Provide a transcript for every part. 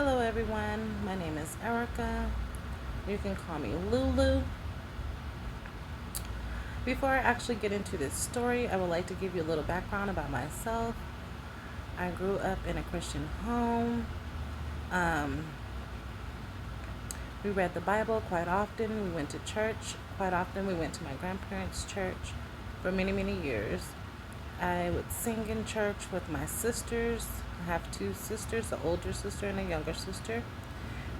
Hello, everyone. My name is Erica. You can call me Lulu. Before I actually get into this story, I would like to give you a little background about myself. I grew up in a Christian home. Um, we read the Bible quite often. We went to church quite often. We went to my grandparents' church for many, many years. I would sing in church with my sisters. I have two sisters, an older sister and a younger sister.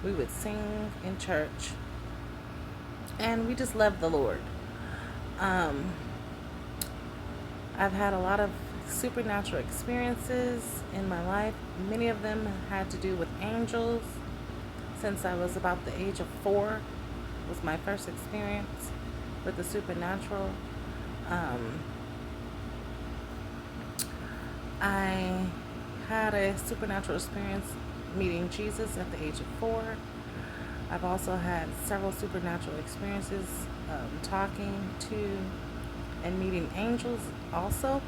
We would sing in church, and we just loved the Lord. Um, I've had a lot of supernatural experiences in my life. Many of them had to do with angels. Since I was about the age of 4, was my first experience with the supernatural. Um, I had a supernatural experience meeting Jesus at the age of 4. I've also had several supernatural experiences talking to and meeting angels also,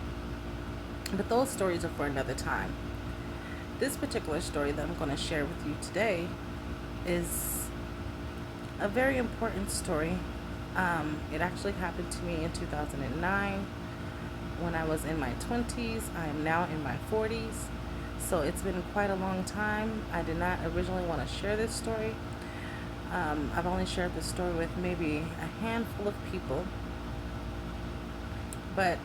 but those stories are for another time. This particular story that I'm going to share with you today is a very important story. It actually happened to me in 2009 when I was in my 20s. I am now in my 40s, so it's been quite a long time. I did not originally want to share this story. I've only shared this story with maybe a handful of people, but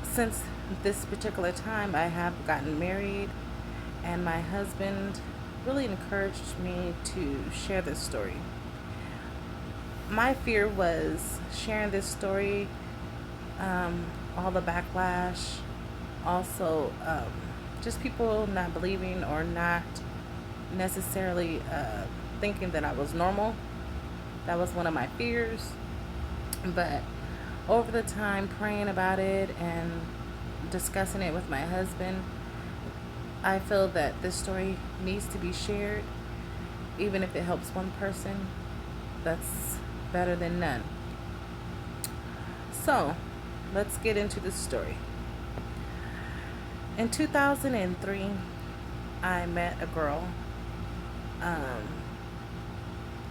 since this particular time, I have gotten married, and my husband really encouraged me to share this story. My fear was sharing this story, all the backlash, also just people not believing or not necessarily thinking that I was normal. That was one of my fears. But over the time praying about it and discussing it with my husband, I feel that this story needs to be shared. Even if it helps one person, that's better than none. So, let's get into the story. In 2003, I met a girl. Um,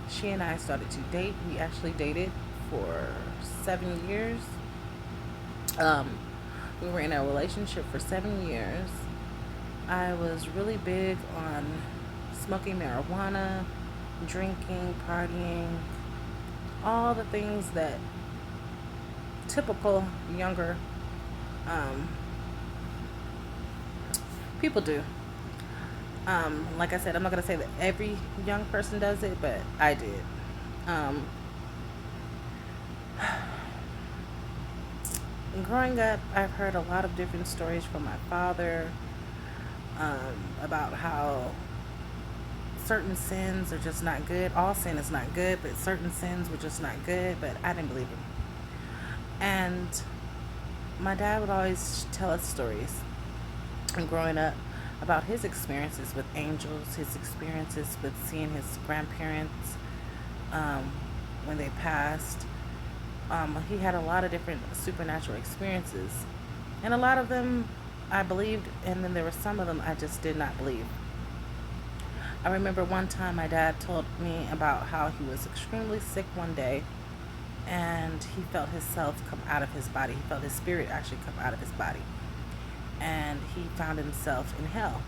she and I started to date. We actually dated for 7 years. Um, we were in a relationship for 7 years. I was really big on smoking marijuana, drinking, partying, all the things that typical younger um, people do. Like I said, I'm not going to say that every young person does it, but I did. Um, Growing up, I've heard a lot of different stories from my father about how certain sins are just not good. All sin is not good, but certain sins were just not good, but I didn't believe him. And my dad would always tell us stories growing up about his experiences with angels, his experiences with seeing his grandparents um, when they passed. He had a lot of different supernatural experiences, and a lot of them I believed, and then there were some of them I just did not believe. I remember one time my dad told me about how he was extremely sick one day, and he felt himself come out of his body. He felt his spirit actually come out of his body, and he found himself in hell.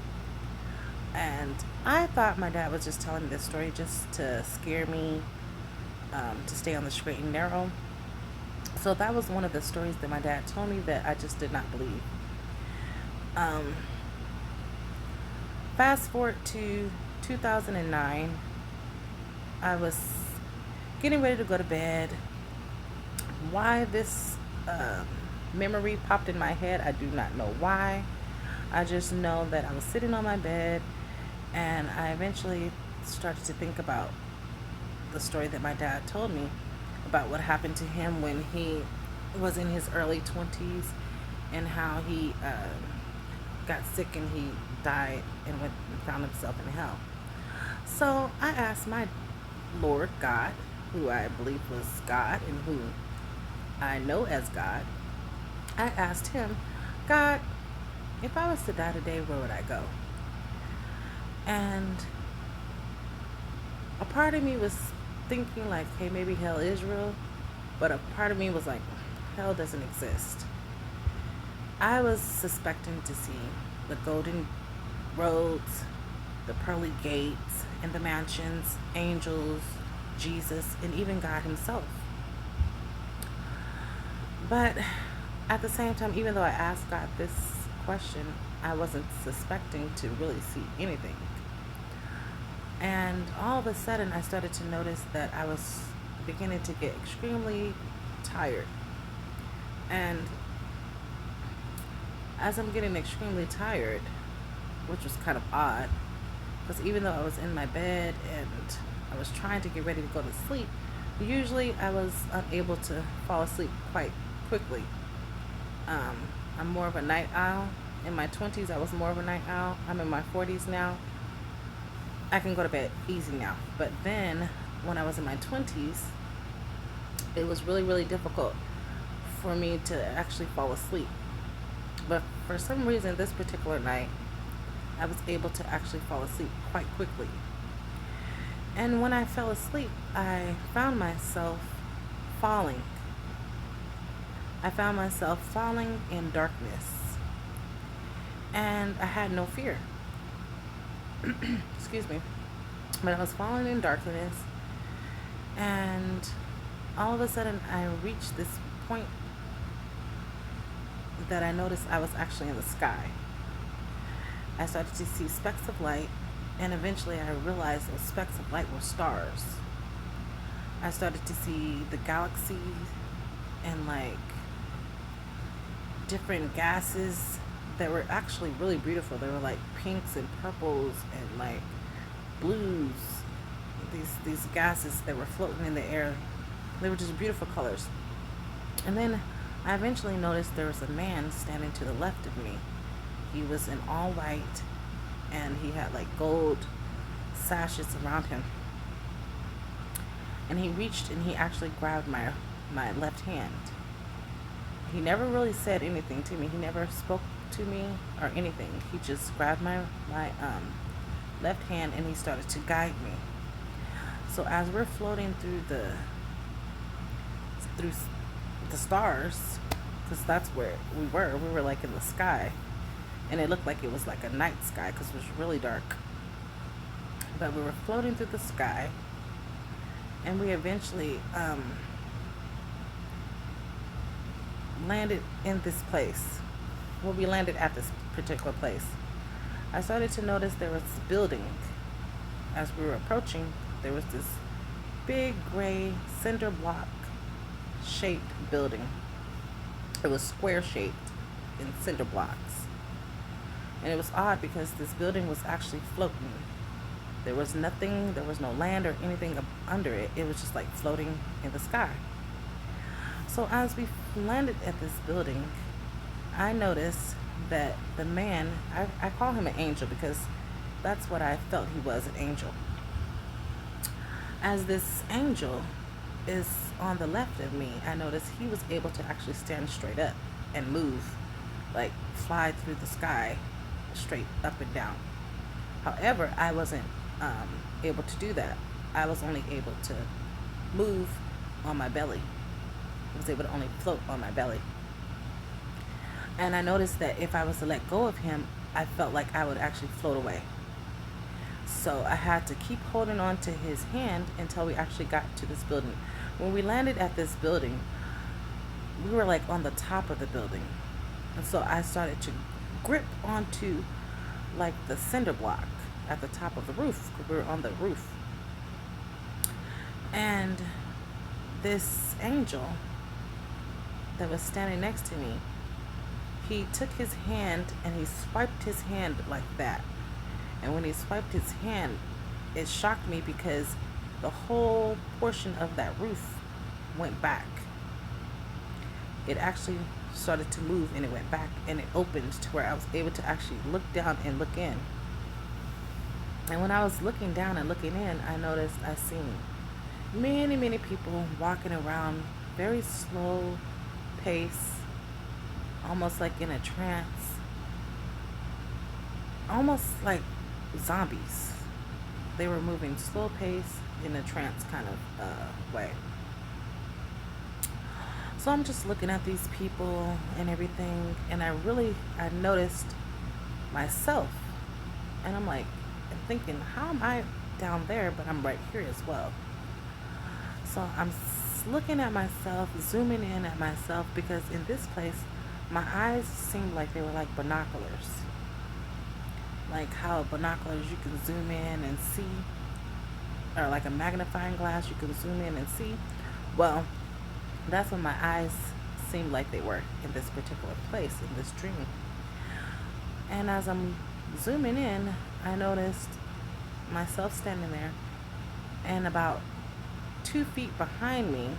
And I thought my dad was just telling me this story just to scare me, to stay on the straight and narrow. So that was one of the stories that my dad told me that I just did not believe. Um, Fast forward to 2009, I was getting ready to go to bed. Why this memory popped in my head, I do not know why. I just know that I was sitting on my bed, and I eventually started to think about the story that my dad told me about what happened to him when he was in his early 20s, and how he got sick and he died and went and found himself in hell. So I asked my Lord God, who I believe was God and who I know as God, I asked him, God, if I was to die today, where would I go? And a part of me was thinking like, hey, maybe hell is real, but a part of me was like, hell doesn't exist. I was suspecting to see the golden roads, the pearly gates, and the mansions, angels, Jesus, and even God Himself. But at the same time, even though I asked God this question, I wasn't suspecting to really see anything. And all of a sudden, I started to notice that I was beginning to get extremely tired. And as I'm getting extremely tired, which was kind of odd, because even though I was in my bed and I was trying to get ready to go to sleep, usually I was unable to fall asleep quite quickly. Um, I'm more of a night owl. In my 20s, I was more of a night owl. I'm in my 40s now. I can go to bed easy now. But then, when I was in my 20s, it was really, really difficult for me to actually fall asleep. But for some reason, this particular night, I was able to actually fall asleep quite quickly. And when I fell asleep, I found myself falling. I found myself falling in darkness. And I had no fear. Excuse me. But I was falling in darkness. And all of a sudden, I reached this point that I noticed I was actually in the sky. I started to see specks of light, and eventually I realized those specks of light were stars. I started to see the galaxies and like different gases that were actually really beautiful. They were like pinks and purples and like blues. These gases that were floating in the air. They were just beautiful colors. And then I eventually noticed there was a man standing to the left of me. He was in all white and he had like gold sashes around him. And he reached and he actually grabbed my left hand. He never really said anything to me. He never spoke to me or anything. He just grabbed my left hand and he started to guide me. So as we're floating through the stars, because that's where we were. We were like in the sky, and it looked like it was like a night sky because it was really dark. But we were floating through the sky, and we eventually landed in this place. Well, we landed at this particular place. I started to notice there was this building. As we were approaching, there was this big gray cinder block shaped building. It was square shaped in cinder blocks. And it was odd because this building was actually floating. There was nothing, there was no land or anything under it. It was just like floating in the sky. So as we landed at this building, I noticed that the man, I call him an angel because that's what I felt he was, an angel. As this angel is on the left of me, I noticed he was able to actually stand straight up and move, like fly through the sky straight up and down. However, I wasn't able to do that. I was only able to move on my belly. I was able to only float on my belly. And I noticed that if I was to let go of him, I felt like I would actually float away. So I had to keep holding on to his hand until we actually got to this building. When we landed at this building, we were like on the top of the building. And so I started to grip onto like the cinder block at the top of the roof, because we were on the roof. And this angel that was standing next to me, he took his hand and he swiped his hand like that. And when he swiped his hand, it shocked me because the whole portion of that roof went back. It actually started to move and it went back and it opened to where I was able to actually look down and look in. And when I was looking down and looking in, I noticed I seen many, many people walking around, very slow pace, almost like in a trance, almost like zombies. They were moving slow pace in a trance kind of way. So I'm just looking at these people and everything, and I noticed myself, and I'm thinking, how am I down there, but I'm right here as well? So I'm looking at myself, zooming in at myself, because in this place, my eyes seemed like they were like binoculars. Like how binoculars you can zoom in and see, or like a magnifying glass you can zoom in and see. Well, that's what my eyes seemed like they were in this particular place, in this dream. And as I'm zooming in, I noticed myself standing there, and about 2 feet behind me,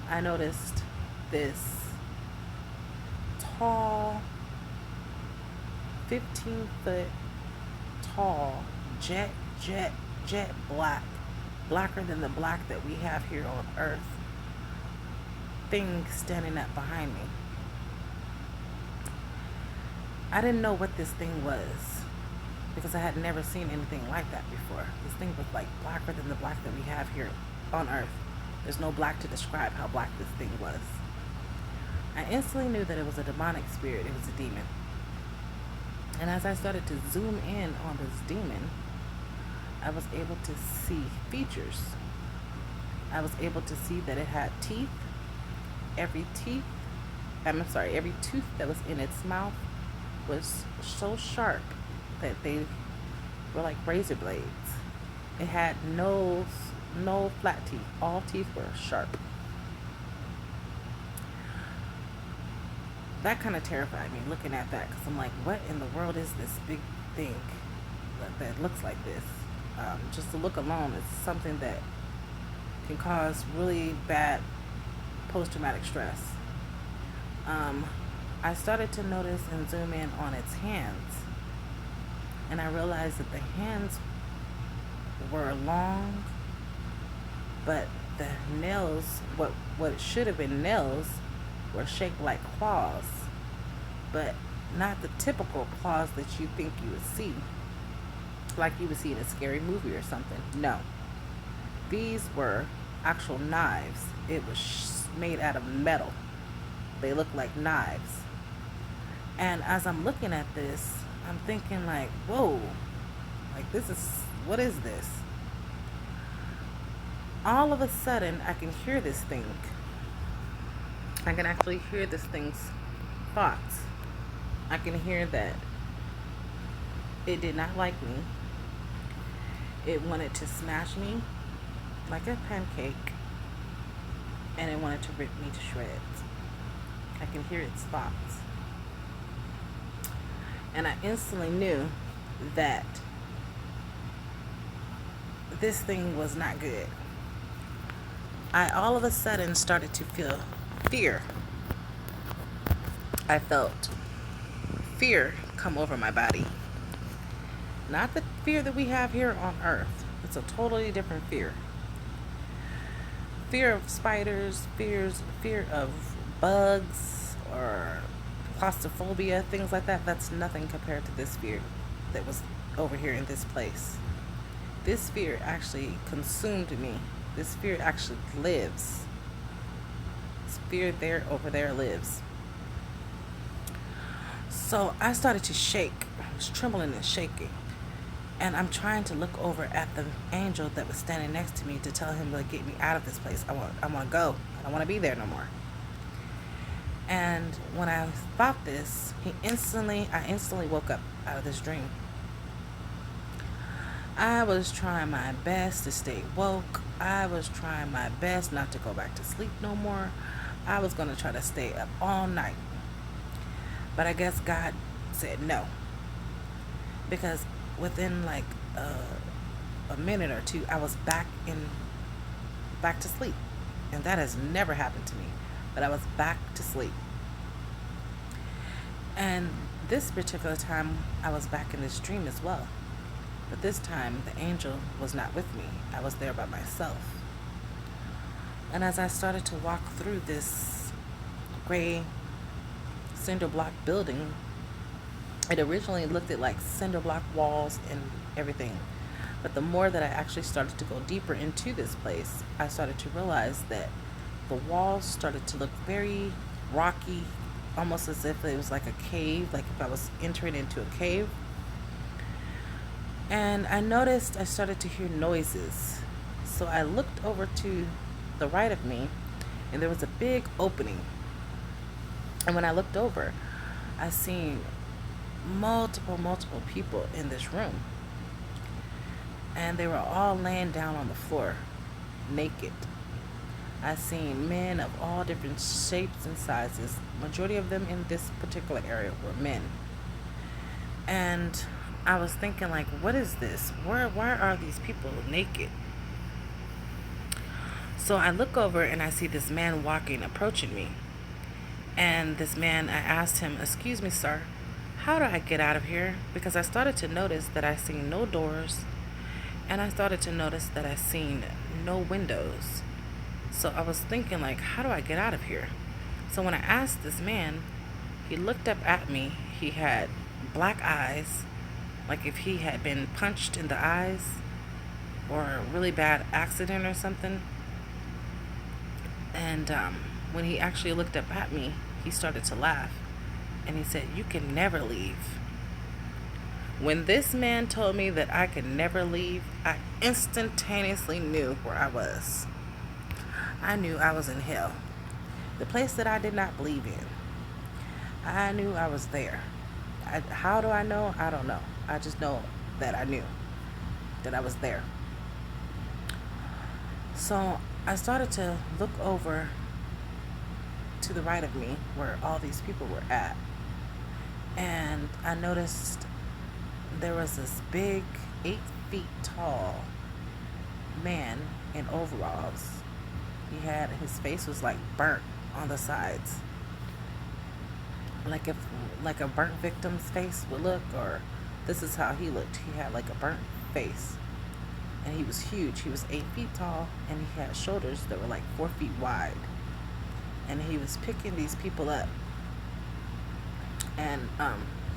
I noticed this tall, 15-foot tall, jet black, blacker than the black that we have here on Earth, thing standing up behind me. I didn't know what this thing was because I had never seen anything like that before. This thing was like blacker than the black that we have here on Earth. There's no black to describe how black this thing was. I instantly knew that it was a demonic spirit. It was a demon. And as I started to zoom in on this demon, I was able to see features. I was able to see that it had teeth. Every tooth that was in its mouth was so sharp that they were like razor blades. It had no flat teeth. All teeth were sharp. That kind of terrified me looking at that, because I'm like, what in the world is this big thing that looks like this? Just the look alone is something that can cause really bad post-traumatic stress. I started to notice and zoom in on its hands, and I realized that the hands were long, but the nails, what should have been nails, were shaped like claws, but not the typical claws that you think you would see, like you would see in a scary movie or something. No, these were actual knives. It was made out of metal. They looked like knives. And as I'm looking at this, I'm thinking like, whoa, like what is this? All of a sudden, I can hear this thing. I can actually hear this thing's thoughts. I can hear that it did not like me. It wanted to smash me like a pancake, and it wanted to rip me to shreds. I can hear its thoughts. And I instantly knew that this thing was not good. I all of a sudden started to feel fear. I felt fear come over my body. Not the fear that we have here on Earth. It's a totally different fear. Fear of spiders, fear of bugs, or claustrophobia, things like that. That's nothing compared to this fear that was over here in this place. This fear actually consumed me. This fear actually lives. This fear over there lives. So I started to shake. I was trembling and shaking. And I'm trying to look over at the angel that was standing next to me to tell him to get me out of this place. I want to go. I don't want to be there no more. And when I thought this, I instantly woke up out of this dream. I was trying my best to stay woke. I was trying my best not to go back to sleep no more. I was going to try to stay up all night. But I guess God said no. Because within like a minute or two, I was back to sleep. And that has never happened to me. But I was back to sleep. And this particular time, I was back in this dream as well. But this time, the angel was not with me. I was there by myself. And as I started to walk through this gray cinder block building, It originally looked at like cinder block walls and everything. But the more that I actually started to go deeper into this place, I started to realize that the walls started to look very rocky, almost as if it was like a cave, like if I was entering into a cave. And I noticed I started to hear noises. So I looked over to the right of me, and there was a big opening. And when I looked over, I seen multiple people in this room, and they were all laying down on the floor, naked. I seen men of all different shapes and sizes. Majority of them in this particular area were men. And I was thinking like, what is this? Why are these people naked? So I look over and I see this man walking, approaching me. And this man, I asked him, "Excuse me, sir, how do I get out of here?" Because I started to notice that I seen no doors, and I started to notice that I seen no windows. So I was thinking like, how do I get out of here? So when I asked this man, he looked up at me. He had black eyes, like if he had been punched in the eyes or a really bad accident or something. And when he actually looked up at me, he started to laugh. And he said, "You can never leave." When this man told me that I could never leave, I instantaneously knew where I was. I knew I was in hell, the place that I did not believe in. I knew I was there. How do I know? I don't know. I just know that I knew that I was there. So I started to look over to the right of me where all these people were at. And I noticed there was this big, 8 feet tall man in overalls. His face was like burnt on the sides. Like if like a burnt victim's face would look, or this is how he looked. He had like a burnt face. And he was huge. He was 8 feet tall, and he had shoulders that were like 4 feet wide. And he was picking these people up, and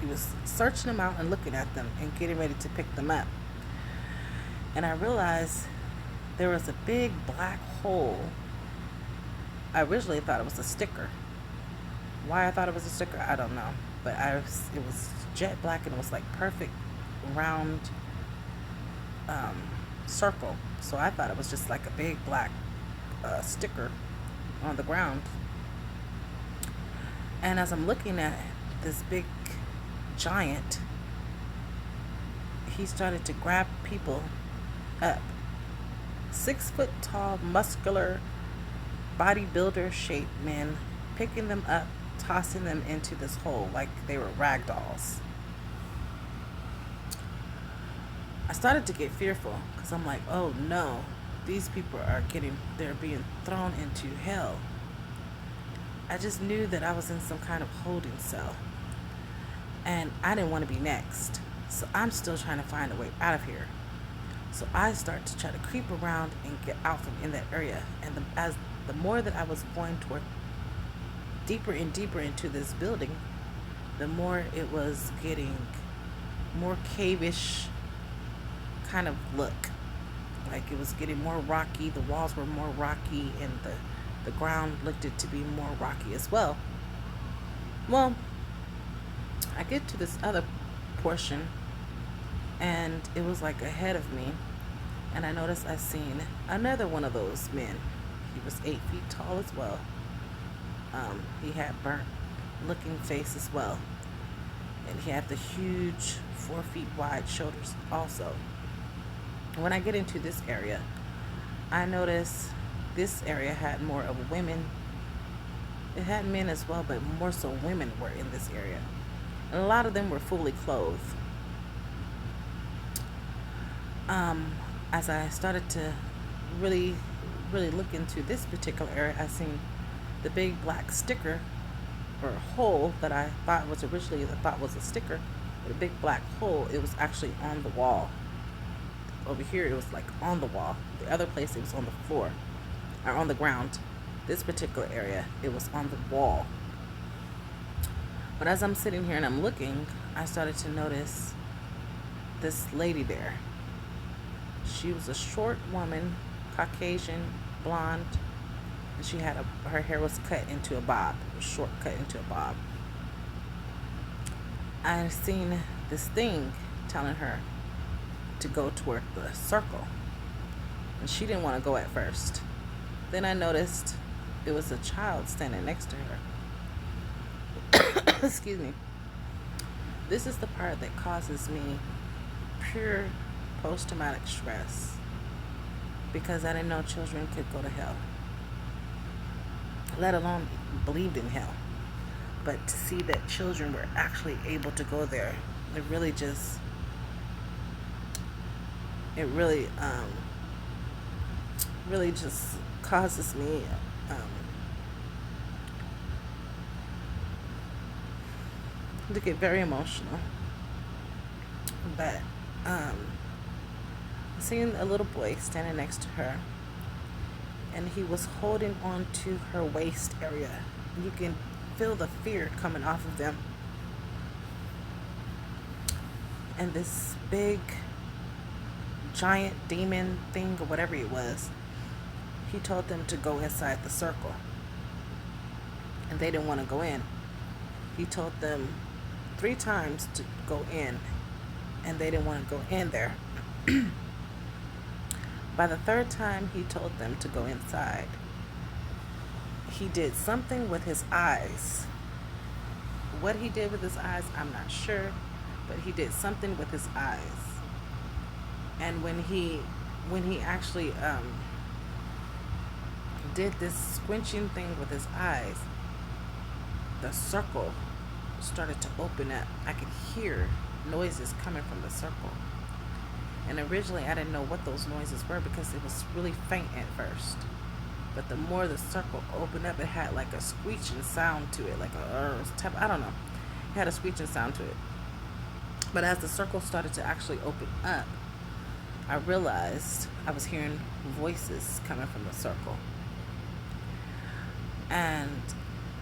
he was searching them out and looking at them and getting ready to pick them up. And I realized there was a big black hole. I originally thought it was a sticker. Why I thought it was a sticker, I don't know. But it was jet black, and it was like perfect round circle. So I thought it was just like a big black sticker on the ground. And as I'm looking at this big giant, he started to grab people up. 6 foot tall, muscular, bodybuilder shaped men, picking them up, tossing them into this hole like they were rag dolls. I started to get fearful because I'm like, oh no, these people they're being thrown into hell. I just knew that I was in some kind of holding cell, and I didn't want to be next. So I'm still trying to find a way out of here. So I start to try to creep around and get out from in that area. And as the more that I was going toward deeper and deeper into this building, the more it was getting more cave-ish kind of look. Like it was getting more rocky. The walls were more rocky, and the ground looked it to be more rocky as well. Well, I get to this other portion, and it was like ahead of me, and I noticed I seen another one of those men. He was 8 feet tall as well. He had burnt looking face as well, and he had the huge 4 feet wide shoulders also. When I get into this area, I notice this area had more of women. It had men as well, but more so women were in this area, and a lot of them were fully clothed. As I started to really, really look into this particular area, I seen the big black sticker or hole that I thought was originally a sticker, but a big black hole. It was actually on the wall. Over here, it was like on the wall. The other place, it was on the floor or on the ground. This particular area, it was on the wall. But as I'm sitting here and I'm looking, I started to notice this lady there. She was a short woman, Caucasian, blonde, and she had her hair was cut into a bob, short cut into a bob. I had seen this thing telling her to go toward the circle, and she didn't want to go at first. Then I noticed it was a child standing next to her. Excuse me. This is the part that causes me pure post traumatic stress because I didn't know children could go to hell, let alone believed in hell. But to see that children were actually able to go there, it really just, it really just causes me to get very emotional. But seeing a little boy standing next to her, and he was holding on to her waist area. You can feel the fear coming off of them. And this big, giant demon thing, or whatever it was, he told them to go inside the circle. And they didn't want to go in. He told them 3 times to go in, and they didn't want to go in there. By the 3rd time he told them to go inside, he did something with his eyes. What he did with his eyes, I'm not sure, but he did something with his eyes. And when he actually did this squinching thing with his eyes, the circle started to open up. I could hear noises coming from the circle. And originally I didn't know what those noises were because it was really faint at first. But the more the circle opened up, it had like a screeching sound to it, like a type, I don't know. It had a screeching sound to it. But as the circle started to actually open up, I realized I was hearing voices coming from the circle. And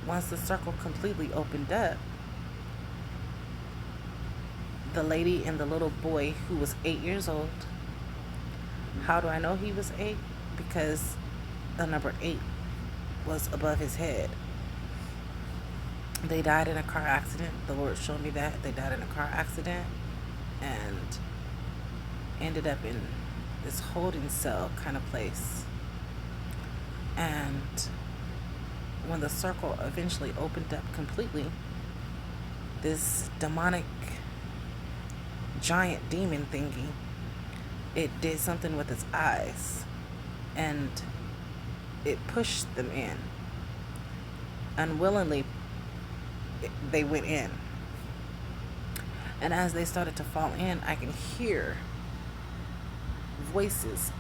once the circle completely opened up, the lady and the little boy who was 8 years old. How do I know he was 8? Because the number 8 was above his head. They died in a car accident. The Lord showed me that. They died in a car accident and ended up in this holding cell kind of place. And when the circle eventually opened up completely, this demonic giant demon thingy, it did something with its eyes and it pushed them in. Unwillingly, they went in. And as they started to fall in, I can hear voices,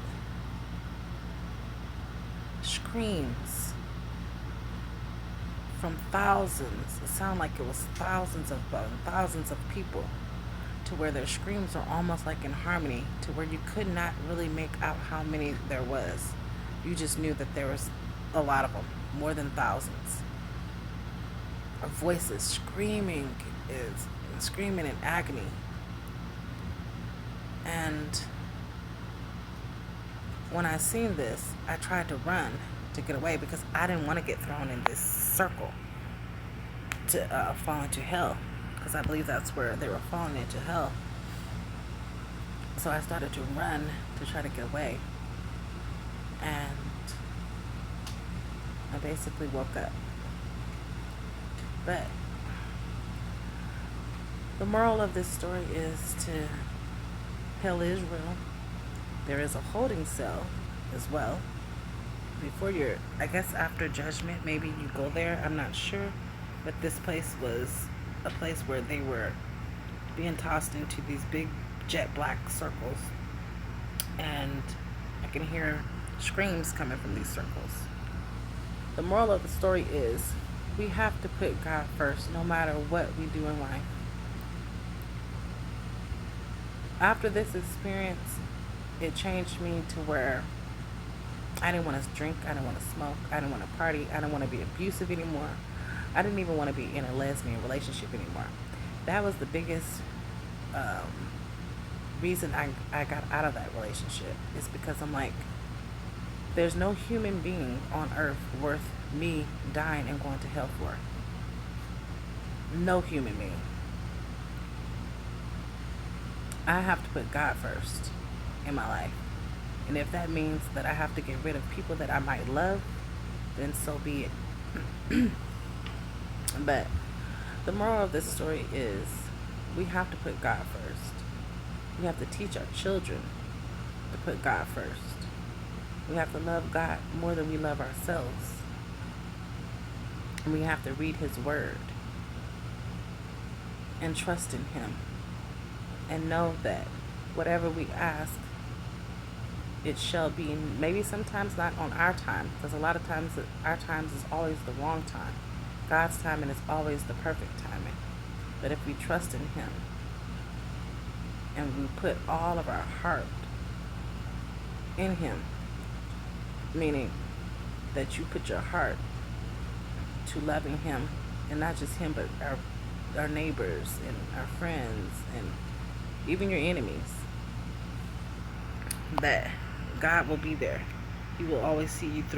screams from thousands. It sounded like it was thousands of people, to where their screams were almost like in harmony, to where you could not really make out how many there was. You just knew that there was a lot of them, more than thousands of voices screaming in agony. And when I seen this, I tried to run to get away because I didn't want to get thrown in this circle to fall into hell, because I believe that's where they were falling into hell. So I started to run to try to get away, and I basically woke up. But the moral of this story is to hell is real. There is a holding cell as well. Before I guess after judgment, maybe you go there. I'm not sure. But this place was a place where they were being tossed into these big jet black circles. And I can hear screams coming from these circles. The moral of the story is we have to put God first no matter what we do in life. After this experience, it changed me to where I didn't want to drink, I didn't want to smoke, I didn't want to party, I didn't want to be abusive anymore. I didn't even want to be in a lesbian relationship anymore. That was the biggest um, reason I got out of that relationship, is because I'm like, there's no human being on earth worth me dying and going to hell for. No human being. I have to put God first in my life. And if that means that I have to get rid of people that I might love, then so be it. But the moral of this story is, we have to put God first. We have to teach our children to put God first. We have to love God more than we love ourselves. And we have to read His Word and trust in Him. And know that whatever we ask, it shall be. Maybe sometimes not on our time, because a lot of times our times is always the wrong time. God's timing is always the perfect timing. But if we trust in Him and we put all of our heart in Him, meaning that you put your heart to loving Him, and not just Him, but our neighbors and our friends and even your enemies, that God will be there. He will always see you through.